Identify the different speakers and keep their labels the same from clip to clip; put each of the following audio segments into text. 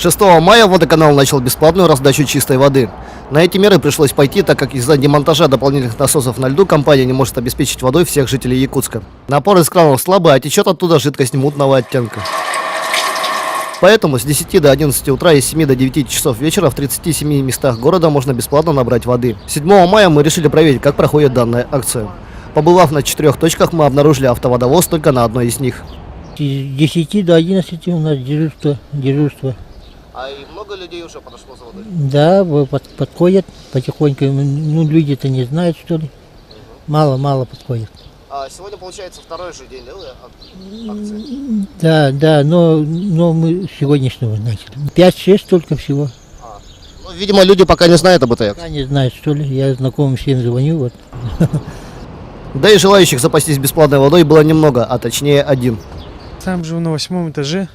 Speaker 1: 6 мая водоканал начал бесплатную раздачу чистой воды. На эти меры пришлось пойти, так как из-за демонтажа дополнительных насосов на льду компания не может обеспечить водой всех жителей Якутска. Напор из кранов слабый, а течет оттуда жидкость мутного оттенка. Поэтому с 10 до 11 утра и с 7 до 9 часов вечера в 37 местах города можно бесплатно набрать воды. 7 мая мы решили проверить, как проходит данная акция. Побывав на 4 точках, мы обнаружили автоводовоз только на одной из них.
Speaker 2: С 10 до 11 у нас дежурство.
Speaker 1: А и много людей уже подошло за водой?
Speaker 2: Да, подходят потихоньку. Ну, люди-то не знают, что ли. Мало подходят.
Speaker 1: А сегодня, получается, второй же день, да, акции?
Speaker 2: Да, но мы с сегодняшнего начали. 5-6 только всего.
Speaker 1: Ну, видимо, люди пока не знают об этой акции.
Speaker 2: Пока не знают, что ли. Я знакомым всем звоню. Вот.
Speaker 1: Да и желающих запастись бесплатной водой было немного, а точнее один.
Speaker 3: Там живу на 8 этаже,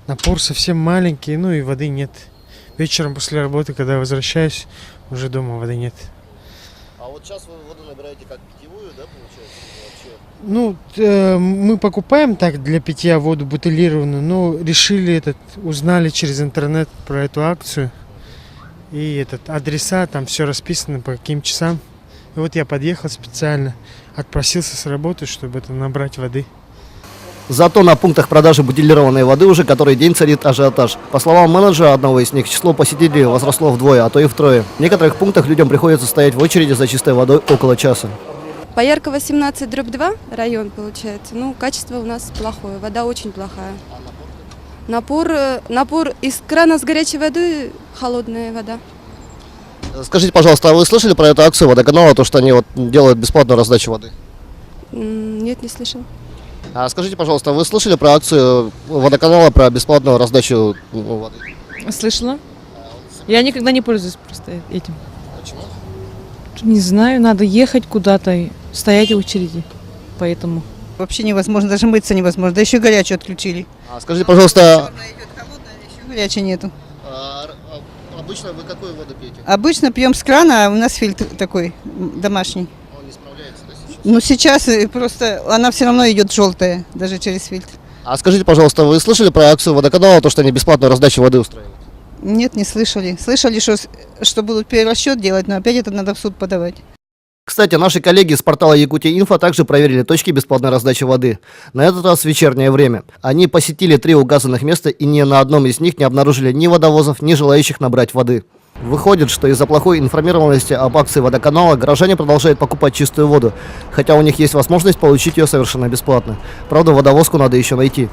Speaker 3: напор совсем маленький, ну и воды нет. Вечером после работы, когда возвращаюсь, уже дома воды нет.
Speaker 1: А вот сейчас вы воду набираете как питьевую, да, получается? Вообще?
Speaker 3: Ну, мы покупаем так для питья воду бутылированную, но решили узнали через интернет про эту акцию. И адреса, там все расписано, по каким часам. И вот я подъехал специально, отпросился с работы, чтобы набрать воды.
Speaker 1: Зато на пунктах продажи бутилированной воды уже который день царит ажиотаж. По словам менеджера одного из них, число посетителей возросло вдвое, а то и втрое. В некоторых пунктах людям приходится стоять в очереди за чистой водой около часа.
Speaker 4: Пояркова 17/2 район получается. Ну, качество у нас плохое, вода очень плохая. Напор из крана с горячей водой, холодная вода.
Speaker 1: Скажите, пожалуйста, а вы слышали про эту акцию водоканала, то, что они делают бесплатную раздачу воды?
Speaker 4: Нет, не слышал.
Speaker 1: А скажите, пожалуйста, вы слышали про акцию водоканала про бесплатную раздачу воды?
Speaker 5: Слышала. Я никогда не пользуюсь просто этим.
Speaker 1: Почему?
Speaker 5: Не знаю, надо ехать куда-то и стоять в очереди. Поэтому.
Speaker 6: Вообще невозможно, даже мыться невозможно. Да еще горячую отключили.
Speaker 1: А скажите, пожалуйста,
Speaker 6: Идет холодная, еще горячей нету.
Speaker 1: обычно вы какую воду пьете?
Speaker 6: Обычно пьем с крана, а у нас фильтр такой домашний.
Speaker 1: Он не справляется, да, сейчас?
Speaker 6: Но сейчас просто она все равно идет желтая, даже через фильтр.
Speaker 1: А скажите, пожалуйста, вы слышали про акцию водоканала, то, что они бесплатную раздачу воды устраивают?
Speaker 6: Нет, не слышали. Слышали, что будут перерасчет делать, но опять это надо в суд подавать.
Speaker 1: Кстати, наши коллеги с портала Якутия.Инфо также проверили точки бесплатной раздачи воды. На этот раз в вечернее время. Они посетили 3 указанных места и ни на одном из них не обнаружили ни водовозов, ни желающих набрать воды. Выходит, что из-за плохой информированности об акции водоканала горожане продолжают покупать чистую воду, хотя у них есть возможность получить ее совершенно бесплатно. Правда, водовозку надо еще найти.